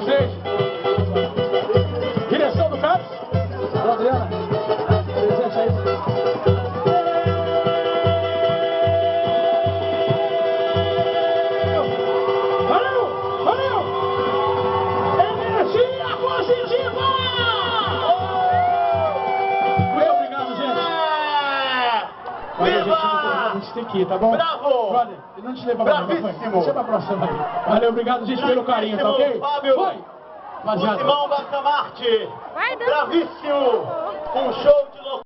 vocês. Direção do Carlos. Adriana, presente aí. Valeu! Valeu! Energia positiva! Muito obrigado, gente. A gente tem que ir, tá bom? Bravo! Brother, ele não te leva pra mim, deixa pra próxima aí. Valeu, obrigado, gente, pelo carinho, tá ok? Fábio! Foi! O Simão Bassamarte! Vai, Dan. Bravíssimo!